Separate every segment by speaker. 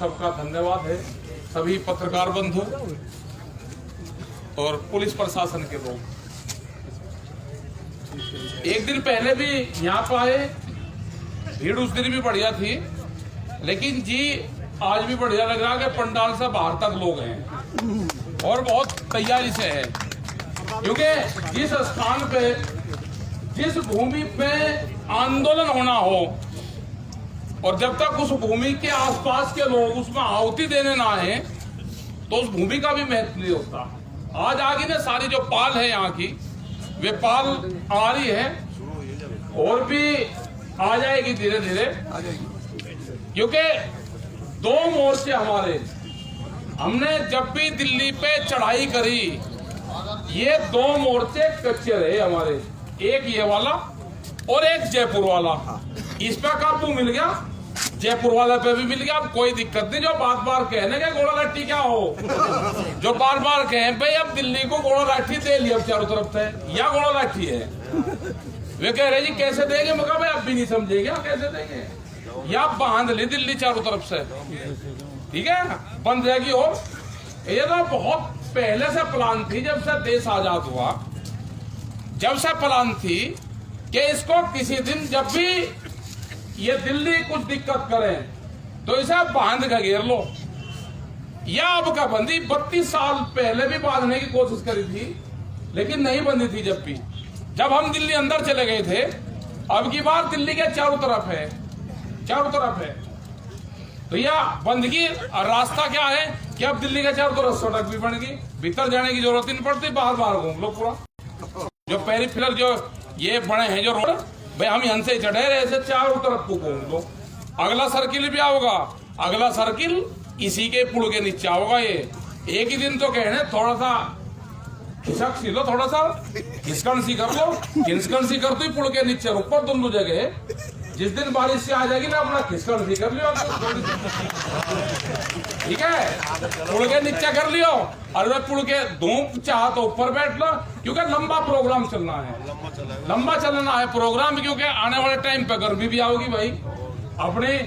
Speaker 1: सबका धन्यवाद है, सभी पत्रकार बंधु और पुलिस प्रशासन के लोग। एक दिन पहले भी यहाँ पर आए, भीड़ उस दिन भी बढ़िया थी, लेकिन जी आज भी बढ़िया लग रहा है कि पंडाल से बाहर तक लोग हैं और बहुत तैयारी से है, क्योंकि जिस स्थान पे, जिस भूमि पे आंदोलन होना हो और जब तक उस भूमि के आसपास के लोग उसमें आहुति देने ना आए तो उस भूमि का भी महत्व नहीं होता। आज आगे ना सारी जो पाल है यहाँ की, वे पाल आ रही है और भी आ जाएगी धीरे धीरे, क्योंकि दो मोर्चे हमारे, हमने जब भी दिल्ली पे चढ़ाई करी ये दो मोर्चे कच्चे रहे हमारे, एक ये वाला और एक जयपुर वाला। इस पे काबू मिल गया, जयपुर वाले पे भी मिल गया, अब कोई दिक्कत नहीं। जो बार बार कहने के गोला लाठी क्या हो, जो बार बार कहें भाई अब दिल्ली को गोला लाठी दे लिया चारों तरफ से, या गोला लाठी है, वे कह रहे जी कैसे देंगे, मगर भाई अब भी नहीं समझेंगे कैसे देंगे, या बांध ली दिल्ली चारों तरफ से, ठीक है, बंद रहेगी। और ये तो बहुत पहले से प्लान थी, जब से देश आजाद हुआ, जब से प्लान थी कि इसको किसी दिन जब भी ये दिल्ली कुछ दिक्कत करे तो इसे बांध के घेर लो। या अब का बंदी 32 साल पहले भी बांधने की कोशिश करी थी, लेकिन नहीं बंदी थी। जब हम दिल्ली अंदर चले गए थे, अब की बार दिल्ली के चारों तरफ है, चारों तरफ है, तो यह बंदगी रास्ता क्या है कि अब दिल्ली के चारों तरफ सड़क भी बन गई, भीतर जाने की जरूरत ही नहीं पड़ती, बाहर बाहर घूम लो पूरा। जो पेरिफेरल जो ये बने हैं जो रोड, भाई हम यहाँ से चढ़े रहे थे, चारों तरफ को घूम लो। अगला सर्किल भी आओगा, अगला सर्किल इसी के पुल के नीचे आओगा। ये एक ही दिन तो कहने थोड़ा सा खिसक सी लो, थोड़ा सा खिसकन सी कर लो, खिसकन सी कर दो पुल के नीचे ऊपर दोनों जगह। जिस दिन बारिश से आ जाएगी ना, अपना खिसकन सी कर लियो, ठीक है, पुल के नीचे कर लियो, और पुल के धूप चाह तो ऊपर बैठ लो, क्योंकि लंबा प्रोग्राम चलना है, लंबा चलना है प्रोग्राम, क्योंकि आने वाले टाइम पे गर्मी भी आओगी भाई। अपने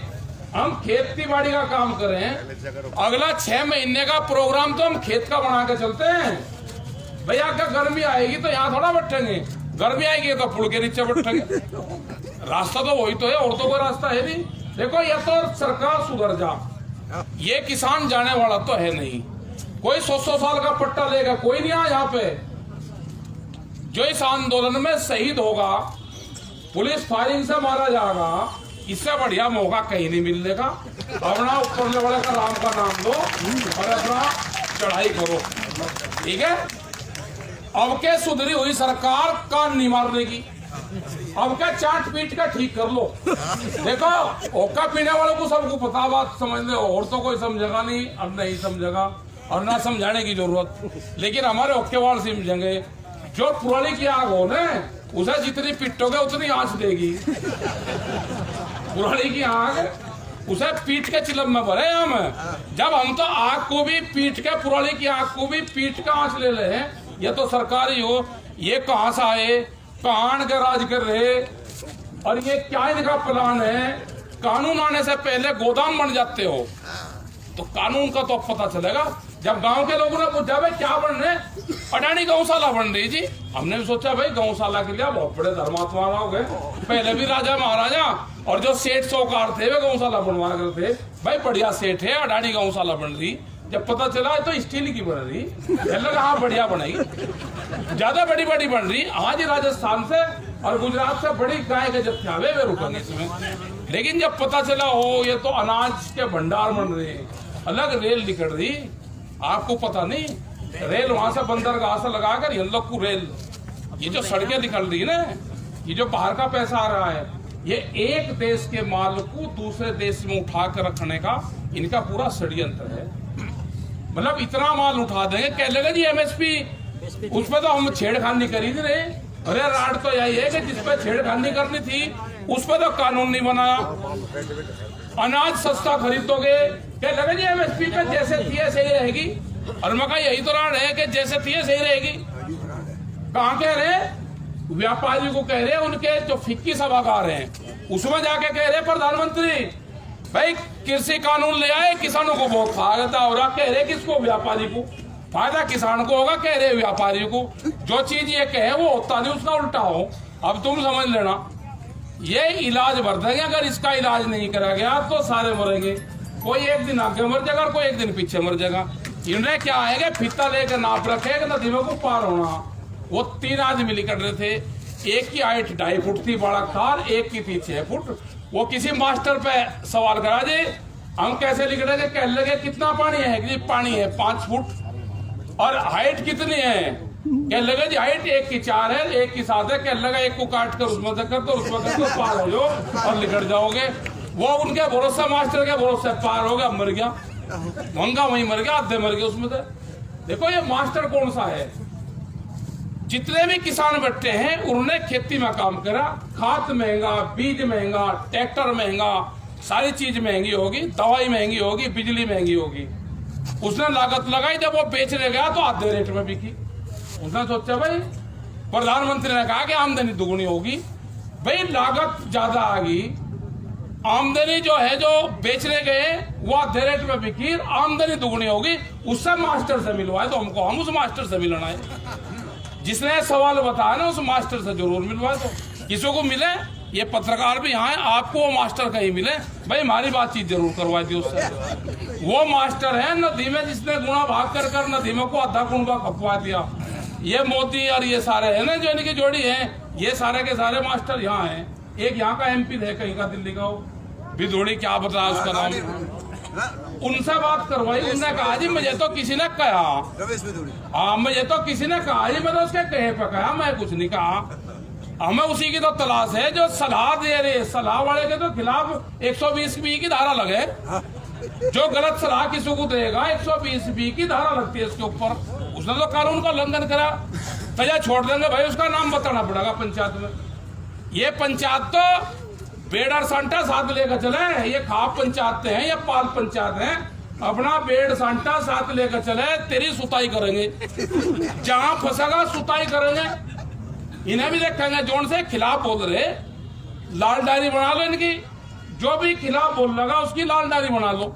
Speaker 1: हम खेती बाड़ी का काम कर रहे हैं, अगला 6 महीने का प्रोग्राम तो हम खेत का बना के चलते हैं। भैया क्या गर्मी आएगी तो यहाँ थोड़ा बैठेंगे, गर्मी आएगी तो पुल के नीचे बैठेंगे। रास्ता तो वही तो है, और तो कोई रास्ता है नहीं। देखो ये तो सरकार सुधर जा, ये किसान जाने वाला तो है नहीं, कोई 100 साल का पट्टा लेगा कोई नहीं आया यहाँ पे। जो इस आंदोलन में शहीद होगा, पुलिस फायरिंग से मारा जाएगा, इससे बढ़िया मौका कहीं नहीं मिलने का। अपना ऊपर वाले का राम का नाम दो और अपना चढ़ाई करो, ठीक है। अब के सुधरी हुई सरकार कान नहीं मारने की, अब क्या चाट पीट का ठीक कर लो। देखो ओका पीने वालों को सबको पता, बात समझ लो, और तो कोई समझेगा नहीं, अब नहीं समझेगा और ना समझाने की जरूरत। लेकिन हमारे ओके वाल समझेंगे, जो पुरानी की आग हो ना, उसे जितनी पिटोगे उतनी आंच देगी। पुरानी की आग उसे पीट के चिलम में भरे हम, जब हम तो आग को भी पीट के, पुरानी की आग को भी पीट के आंच ले ले हैं। ये तो सरकारी हो, ये कहां से आए, कहां के राज कर रहे, और ये क्या इनका प्लान है। कानून आने से पहले गोदाम बन जाते हो, तो कानून का तो पता चलेगा जब गांव के लोगों ने पूछा भाई क्या बन रहे, अडानी गौशाला बन रही जी। हमने भी सोचा भाई गौशाला के लिए बहुत बड़े धर्मात्मा हो गए, पहले भी राजा महाराजा और जो सेठ साहूकार थे वे गौशाला बनवा करते, भाई बढ़िया सेठ है, अडानी गौशाला बन रही। जब पता चला तो स्टील की बन रही, हाँ बढ़िया बनेगी, ज्यादा बड़ी बड़ी बन रही। आज राजस्थान से और गुजरात से बड़ी गाय के जत्थे आवे वे रुकेंगे इसमें। लेकिन जब पता चला हो ये तो अनाज के भंडार बन रहे, अलग रेल निकल रही, आपको पता नहीं, रेल वहां से बंदरगाह से लगाकर ये लोग को रेल, ये जो सड़कें निकल रही है ना, ये जो बाहर का पैसा आ रहा है, ये एक देश के माल को दूसरे देश में उठा कर रखने का इनका पूरा षड्यंत्र है। मतलब इतना माल उठा देंगे, कह लेगा जी एमएसपी, उसमें तो हम छेड़खानी करी थी नहीं। अरे राड तो यही है कि जिसपे छेड़खानी करनी थी उस पर तो कानून नहीं बनाया। अनाज सस्ता खरीदोगे, क्या लगा जी एमएसपी पे जैसे थी ऐसे ही रहेगी, और मैं कहा यही तो राड है कि जैसे थी ऐसे ही रहेगी। कहाँ कह रहे, व्यापारी को कह रहे, उनके जो फिक्की सभागार हैं उसमें जाके कह रहे प्रधानमंत्री भाई कृषि कानून ले आए, किसानों को बहुत फायदा हो रहा, कह रहे किसको, व्यापारी को फायदा किसान को होगा, कह रहे व्यापारी को। जो चीज ये कहे वो होता नहीं, उसका उल्टा हो। अब तुम समझ लेना, ये इलाज भर देंगे, अगर इसका इलाज नहीं करा गया तो सारे मरेंगे। कोई एक दिन आगे मर जाएगा और कोई एक दिन पीछे मर जाएगा। इन्हें क्या आएगा, फीता लेकर नाप रखे नदी में को पार होना। वो 3 आदमी निकल रहे थे, एक की हाइट 2.5 फुट थी बड़ा कार, एक की थी 6 फुट। वो किसी मास्टर पे सवाल करा जी हम कैसे लिख रहे थे, कह लगे कितना पानी है जी, पानी है 5 फुट। और हाइट कितनी है, कह लगे जी हाइट एक की 4 है, एक की 7 है। कह लगा एक को काट कर उसमें कर दो, उसमें कर दो, पार हो जाओ और निकल जाओगे। वो उनके भरोसा, मास्टर के भरोसे पार हो गया, मर गया, वंगा वहीं मर गया, आधे मर गए उसमें से। देखो ये मास्टर कौन सा है। जितने भी किसान बैठे हैं उन्होंने खेती में काम करा, खाद महंगा, बीज महंगा, ट्रैक्टर महंगा, सारी चीज महंगी होगी, दवाई महंगी होगी, बिजली महंगी होगी। उसने लागत लगाई, जब वो बेचने गया तो आधे रेट में बिकी। उसने सोचा भाई, प्रधानमंत्री ने कहा कि आमदनी दुगुनी होगी। भाई लागत ज्यादा आ गई, आमदनी जो है जो बेचने गए वो आधे रेट में बिकी, आमदनी दुगुनी होगी। उससे मास्टर से मिलवाए तो हमको, हम उस मास्टर से मिलना है। जिसने सवाल बताया ना उस मास्टर से जरूर मिलवाए। तो किसी को मिले, ये पत्रकार भी यहाँ है, आपको वो मास्टर कहीं मिले, भाई हमारी बातचीत जरूर करवाई थी उससे। वो मास्टर है नदी में जिसने गुणा भाग कर कर नदी में को आधा कुंबा खपवा दिया। ये मोदी और ये सारे है ना जो इनकी जोड़ी है, ये सारे के सारे मास्टर यहाँ हैं। एक यहाँ का MP है कहीं का, दिल्ली का, भिदोड़ी क्या बताया उसका नाम, उनसे बात करवाई। उनने कहा जी मुझे तो किसी ने कहा, हाँ मुझे तो किसी ने कहा जी, मैं तो उसके कहे पे कहा, मैं कुछ नहीं कहा। हमें उसी की तो तलाश है जो सलाह दे रहे, सलाह वाले के तो खिलाफ 120B की धारा लगे। जो गलत सलाह किसी को देगा 120B की धारा लगती है इसके ऊपर। उसने तो कानून का उल्लंघन करा, तो छोड़ देंगे भाई, उसका नाम बताना पड़ेगा पंचायत में। ये पंचायत तो बेड़ और सांटा साथ लेकर चले, ये खाप पंचायत हैं या पाल पंचायत हैं, अपना बेड़ सांटा साथ लेकर चले, तेरी सुताई करेंगे, जहां फंसेगा सुताई करेंगे। इन्हें भी देखेंगे जोन से खिलाफ बोल रहे, लाल डायरी बना लो इनकी, जो भी खिलाफ बोल लगा उसकी लाल डायरी बना लो।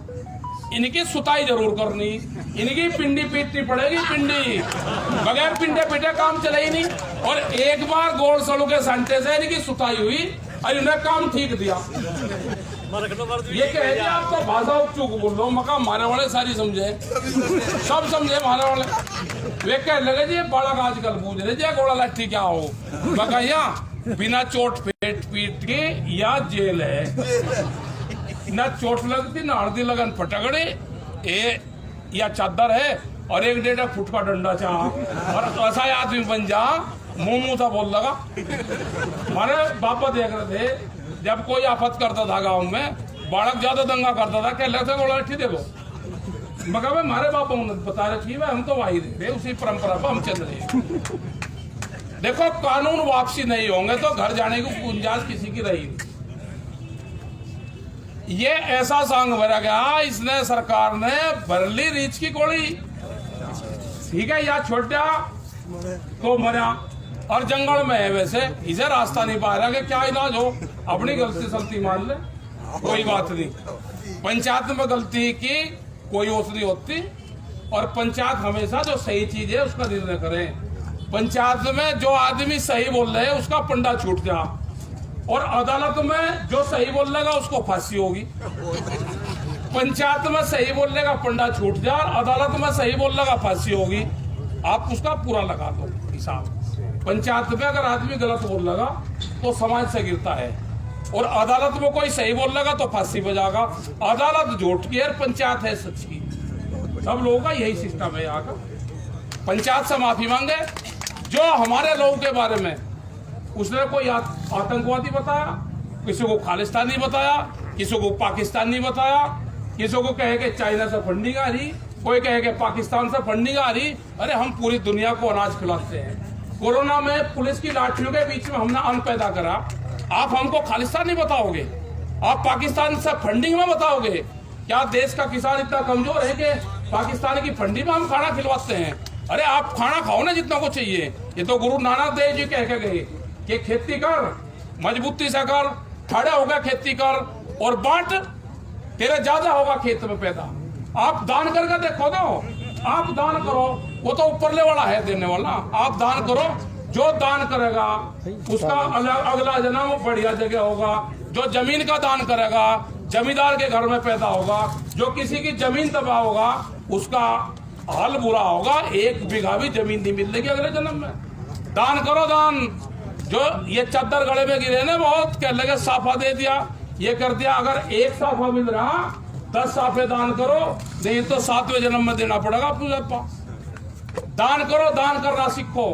Speaker 1: इनकी सुताई जरूर करनी, इनकी पिंडी पीटनी पड़ेगी, पिंडी, बगैर पिंडे पीटे काम चले ही नहीं। और एक बार गोल सड़ू के सांटे से इनकी सुताई हुई और इन्हें काम ठीक दिया। ये कहे आप तो भाषा चूक बोल लो, मका मारे वाले सारी समझे, सब समझे मारे वाले। वे कह लगे जी बालक आजकल पूछ रहे जी घोड़ा लाठी क्या हो, बकाया बिना चोट पीट के या जेल है। ना चोट लगती ना हल्दी लगन फटकड़े, ए या चादर है और 1-1.5 फुट का डंडा चाह, और ऐसा आदमी बन जा मुंह था बोल लगा। हमारे बापा देख रहे थे जब कोई आफत करता था गांव में, बालक ज्यादा दंगा करता था, कह लगता गोला लाठी दे दो। मगर भाई हमारे बापा ने बता रखी है, हम तो वाही दे रहे, उसी परंपरा पर हम चल रहे। देखो कानून वापसी नहीं होंगे तो घर जाने की गुंजाइश किसी की रही। ये ऐसा सांग भरा गया, इसने सरकार ने भर ली रीछ की गोली, ठीक है, या छोटा तो मरा और जंगल में है, वैसे इसे रास्ता नहीं पा रहा कि क्या इलाज हो, अपनी गलती सलती मान ले, कोई बात नहीं। पंचायत में गलती की कोई औषधि होती, और पंचायत हमेशा जो सही चीज है उसका निर्णय करे। पंचायत में जो आदमी सही बोल रहे है उसका पंडा छूट जा, और अदालत में जो सही बोल लेगा उसको फांसी होगी। पंचायत में सही बोलने का पंडा छूट जा, अदालत में सही बोलने का फांसी होगी। आप उसका पूरा लगा दो हिसाब। पंचायत में अगर आदमी गलत बोल लगा तो समाज से गिरता है, और अदालत में कोई सही बोल लगा तो फांसी बजाएगा। अदालत झूठ की है, पंचायत है सच की। सब लोगों का यही सिस्टम है यहाँ का। पंचायत से माफी मांगे। जो हमारे लोगों के बारे में उसने कोई आतंकवादी बताया, किसी को खालिस्तानी बताया, किसी को पाकिस्तानी बताया, किसी को कहे कि चाइना से फंडिंग आ रही, कोई कहे कि पाकिस्तान से फंडिंग आ रही। अरे हम पूरी दुनिया को अनाज खिलाते हैं। कोरोना में पुलिस की लाठियों के बीच में हमने अन्न पैदा करा, आप हमको खालिस्तानी बताओगे? आप पाकिस्तान से फंडिंग में बताओगे? क्या देश का किसान इतना कमजोर है कि पाकिस्तान की फंडिंग में हम खाना खिलवाते हैं? अरे आप खाना खाओ ना जितना को चाहिए। ये तो गुरु नानक देव जी कह के गए कि खेती कर, मजबूती से कर, खड़े होकर खेती कर और बांट। तेरे ज्यादा होगा खेत में पैदा। आप दान करके देखो ना, आप दान करो, वो तो ऊपरले वाला है देने वाला। आप दान करो, जो दान करेगा उसका अगला जन्म बढ़िया जगह होगा। जो जमीन का दान करेगा जमींदार के घर में पैदा होगा। जो किसी की जमीन तबाह होगा उसका हाल बुरा होगा, 1 बीघा भी जमीन नहीं मिलेगी अगले जन्म में। दान करो दान। जो ये चादर गले में गिरे ना, बहुत कह लगे साफा दे दिया, ये कर दिया। अगर 1 साफा मिल रहा 10 साफे दान करो, नहीं तो 7वें जन्म में देना पड़ेगा पूजा पाठ। दान करो, दान करना सीखो।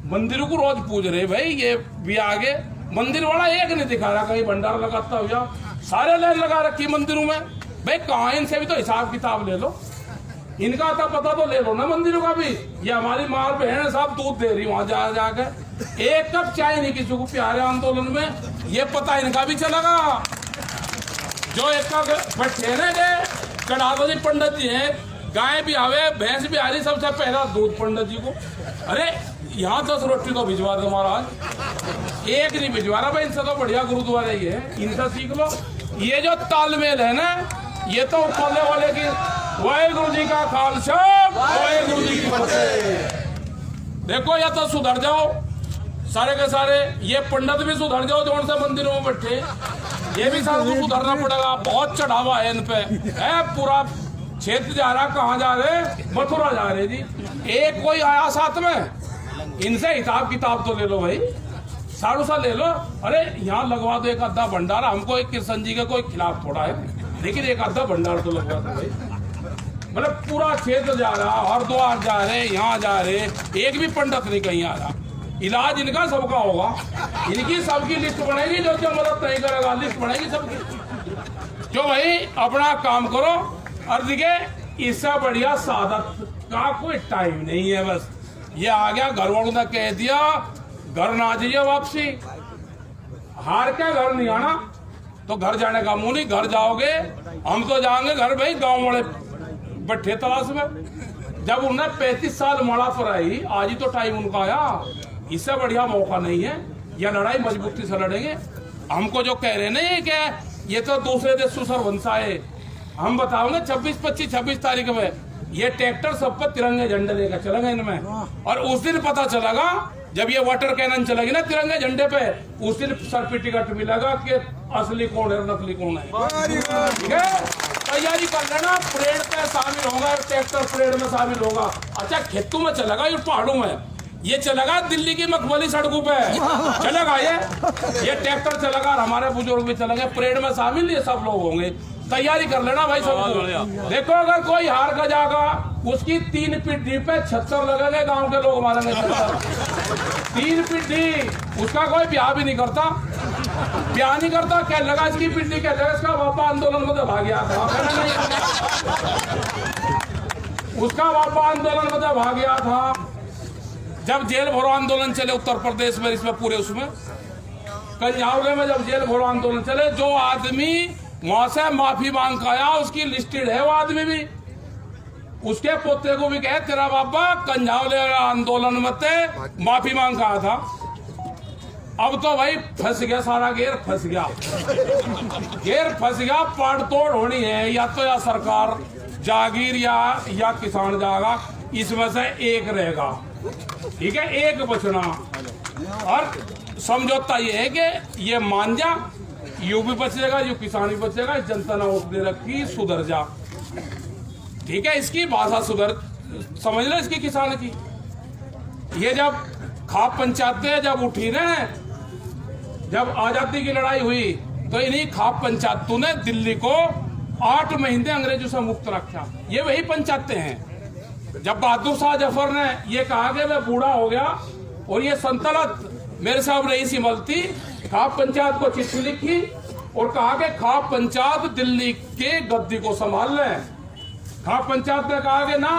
Speaker 1: मंदिरों को रोज पूज रहे भाई, ये भी आगे मंदिर वाला एक नहीं दिखा रहा कहीं भंडारा लगाता हो या सारे लाइन लगा रखी मंदिरों में। भाई कहाँ, इनसे भी तो हिसाब किताब ले लो, इनका तो पता तो ले लो ना मंदिरों का भी। ये हमारी माँ बहन साहब दूध दे रही वहां जा जाकर, 1 कप चाय नहीं किसी को प्यारे आंदोलन में, ये पता इनका भी चलेगा। जो एक बैठे ना कड़ादो जी पंडित जी हैं, गाय भी आवे भैंस भी आ रही, सबसे पहला दूध पंडित जी को। अरे यहाँ 10 रोटी तो भिजवा दो महाराज, 1 नहीं भिजवा रहा भाई। इनसे तो बढ़िया गुरुद्वारे ही है, इनसे सीख लो। ये जो तालमेल है ना, ये तो ऊपरले वाले की वाहेगुरु जी का खालसा वाहेगुरु जी की फतेह। देखो या तो सुधर जाओ सारे के सारे, ये पंडित भी सुधर जाओ जो से मंदिरों में बैठे, ये भी सारे को सुधरना पड़ेगा। बहुत चढ़ावा है इन पे, है पूरा क्षेत्र जा रहा। कहाँ जा रहे? मथुरा जा रहे जी। एक कोई आया साथ में, इनसे हिसाब किताब तो ले लो भाई, सारू सा ले लो। अरे यहाँ लगवा दो 1 आधा भंडारा, हमको एक कृष्ण जी के कोई खिलाफ थोड़ा है, लेकिन 1 आधा भंडारा तो लगवा दो भाई। मतलब पूरा क्षेत्र जा रहा, हरिद्वार जा रहे, यहाँ जा रहे, एक भी पंडित नहीं कहीं आ रहा। इलाज इनका सबका होगा, इनकी सबकी लिस्ट बनेगी। जो जो मदद नहीं करेगा लिस्ट बनेगी सबकी। जो भाई अपना काम करो, और देखिए इससे बढ़िया सादत का कोई टाइम नहीं है। बस ये आ गया, घर वालों ने कह दिया घर ना जाइए वापसी, हार के घर नहीं आना, तो घर जाने का मुंह नहीं। घर जाओगे हम तो जाएंगे घर भाई, गांव वाले बैठे तलाश में। जब उन्हें 35 साल माड़ा पर आई, आज ही तो टाइम उनका आया। इससे बढ़िया मौका नहीं है, यह लड़ाई मजबूती से लड़ेंगे। हमको जो कह रहे नहीं कि ये तो दूसरे देशों से वंशा है, हम बताओ ना 26, 25, 26 तारीख में ये ट्रैक्टर सब पर तिरंगे झंडे लेकर चलेंगे इनमें। और उस दिन पता चलेगा जब ये वाटर कैनन चलेगी ना तिरंगे झंडे पे, उस दिन सर्टिफिकेट मिलेगा कि असली कौन है नकली कौन है। ठीक है, तैयारी कर लेना। परेड पे शामिल होगा, ट्रैक्टर परेड में शामिल होगा। अच्छा खेतों में चलेगा, ये पहाड़ों में ये चलेगा, दिल्ली की मखमली सड़कों पे चलेगा ये ट्रैक्टर चलेगा। हमारे बुजुर्ग भी चलेंगे, परेड में शामिल ये सब लोग होंगे। तैयारी कर लेना भाई सब। देखो अगर कोई हार का जाएगा, उसकी 3 पिड्डी पे 76 लगेंगे, गांव के लोग मारेंगे 3 पिड्डी। उसका कोई ब्याह भी नहीं करता, ब्याह नहीं करता, क्या लगा इसकी पिड्डी, क्या लगा इसका पापा आंदोलन में तो भाग गया था। उसका पापा आंदोलन में तो भाग गया था। जब जेल भरो आंदोलन चले उत्तर प्रदेश में, इसमें पूरे उसमें कंजावले में जब जेल भरो आंदोलन चले, जो आदमी वहां से माफी मांग के आया उसकी लिस्टेड है वो आदमी भी। उसके पोते को भी कहे तेरा बाबा कंजावले आंदोलन में ते माफी मांग का आया था। अब तो भाई फंस गया, सारा गेर फंस गया, गेर फंस गया। पाड़ तोड़ होनी है, या तो या सरकार जागीर या किसान जाएगा, इसमें से एक रहेगा। ठीक है, एक बचना। और समझौता ये है कि ये मान जा, यू भी बचेगा, यू किसान भी बचेगा, जनता ने वोट दे रखी, सुधर जा। ठीक है, इसकी भाषा सुधर, समझ लो इसकी किसान की। ये जब खाप पंचायतें जब उठी ना, जब आजादी की लड़ाई हुई, तो इन्हीं खाप पंचायतों ने दिल्ली को 8 महीने अंग्रेजों से मुक्त रखा। ये वही पंचायतें हैं। जब बहादुर शाह जफर ने ये कहा कि मैं बूढ़ा हो गया और ये संतलत मेरे साहब रही सी मलती, खाप पंचायत को चिट्ठी लिखी और कहा कि खाप पंचायत दिल्ली के गद्दी को संभाल ले। खाप पंचायत ने कहा कि ना,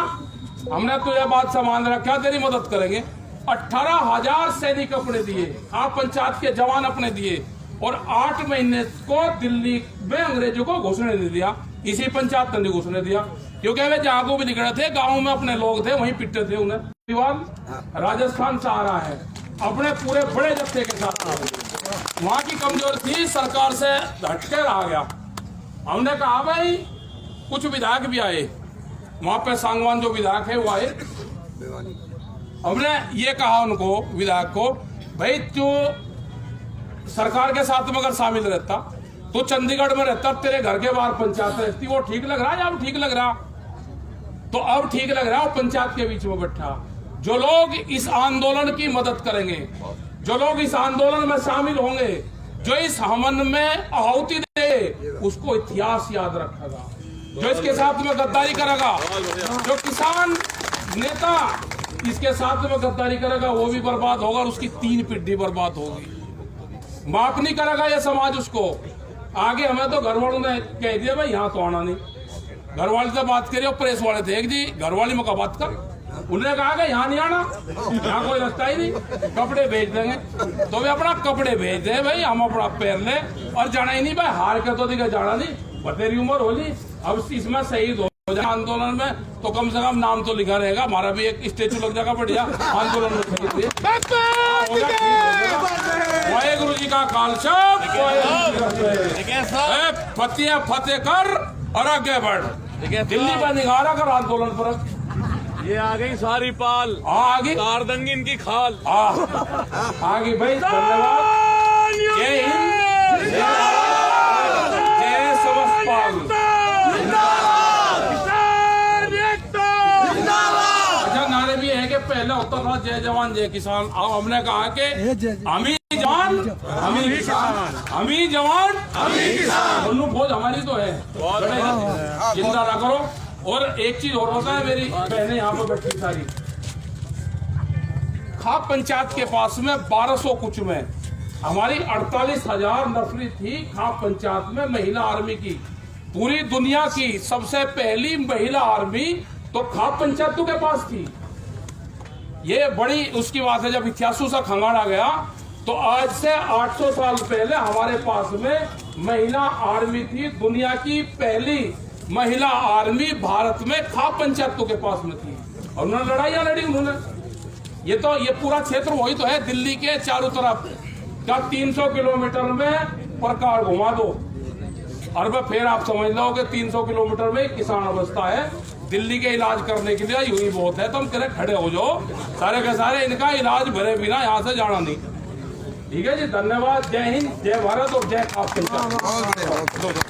Speaker 1: हमने तो यह बात संभाल रखा, तेरी मदद करेंगे। 18,000 सैनिक अपने दिए, खाप पंचायत के जवान अपने दिए, और 8 महीने को दिल्ली में अंग्रेजों को घुसने नहीं दिया। इसी पंचायत ने घुसने दिया, क्योंकि वे जहाँ को भी निकले थे, गाँव में अपने लोग थे, वहीं पिटते थे उन्हें। विवाद राजस्थान से आ रहा है अपने पूरे बड़े जत्थे के साथ। वहाँ की कमजोर थी, सरकार से हटकर आ गया। हमने कहा भाई कुछ विधायक भी आए वहां पे, सांगवान जो विधायक है वो आए। हमने ये कहा उनको, विधायक को, भाई तू सरकार के साथ में अगर शामिल रहता तो चंडीगढ़ में रहता, तेरे घर के बाहर पंचायत रहती, वो ठीक लग रहा है? अब ठीक लग रहा? तो अब ठीक लग रहा है पंचायत के बीच में बैठा। जो लोग इस आंदोलन की मदद करेंगे, जो लोग इस आंदोलन में शामिल होंगे, जो इस हमन में आहुति दे, उसको इतिहास याद रखेगा। जो इसके साथ में गद्दारी करेगा, जो किसान नेता इसके साथ में गद्दारी करेगा, वो भी बर्बाद होगा और उसकी 3 पीढ़ी बर्बाद होगी। माफ नहीं करेगा ये समाज उसको। आगे हमें तो घर वालों ने कह दिया भाई यहाँ तो आना नहीं। घर वाले से बात करिए, प्रेस वाले थे एक जी, घर वाली में का बात कर, उन्होंने कहा कि यहाँ नहीं आना, यहाँ कोई रास्ता ही नहीं, कपड़े भेज देंगे। तो वे अपना कपड़े भेज दे भाई, हम अपना पैर ले और जाना ही नहीं भाई। हार के तो दिखा जाना नहीं, बतेरी उम्र होली, अब इसमें शहीद हो जाए आंदोलन में तो कम से कम नाम तो लिखा रहेगा, हमारा भी एक स्टेचू लग जाएगा बढ़िया आंदोलन में शहीद हुए। वाहेगुरु जी का कालशब, फतेह फतेह कर और आगे बढ़। दिल्ली पर निगारा कर आंदोलन पर।
Speaker 2: ये आ गई सारी पाल,
Speaker 1: आ गई
Speaker 2: कारदंगी इनकी खाल।
Speaker 1: आ गई भाई, धन्यवाद। जय हिंद, जय समस्तपाल। अच्छा नारे भी है कि पहले होता था जय जवान जय किसान, अब हमने कहा कि हम ही जवान हम ही किसान, हम ही जवान हम ही किसान। दोनों फौज हमारी तो है, चिंता ना करो। और एक चीज और होता है, मेरी बहनें यहाँ पर बैठी सारी, खाप पंचायत के पास में 1200 कुछ में हमारी 48,000 नफरी थी खाप पंचायत में महिला आर्मी की। पूरी दुनिया की सबसे पहली महिला आर्मी तो खाप पंचायतों के पास थी। ये बड़ी उसकी बात है। जब इतिहासों से खंगाड़ा गया तो आज से 800 साल पहले हमारे पास में महिला आर्मी थी। दुनिया की पहली महिला आर्मी भारत में खाप पंचायतों के पास में थी और उन्होंने लड़ाइयां लड़ी। उन्होंने ये पूरा क्षेत्र वही तो है, दिल्ली के चारों तरफ का 300 किलोमीटर में प्रकार घुमा दो और फिर आप समझ लो कि 300 किलोमीटर में किसान अवस्था है। दिल्ली के इलाज करने के लिए यूं ही बहुत है, तुम कह खड़े हो जाओ, सारे के सारे इनका इलाज भरे बिना यहाँ से जाना नहीं। ठीक है जी, धन्यवाद। जय हिंद, जय भारत और जय खाप पंचायत।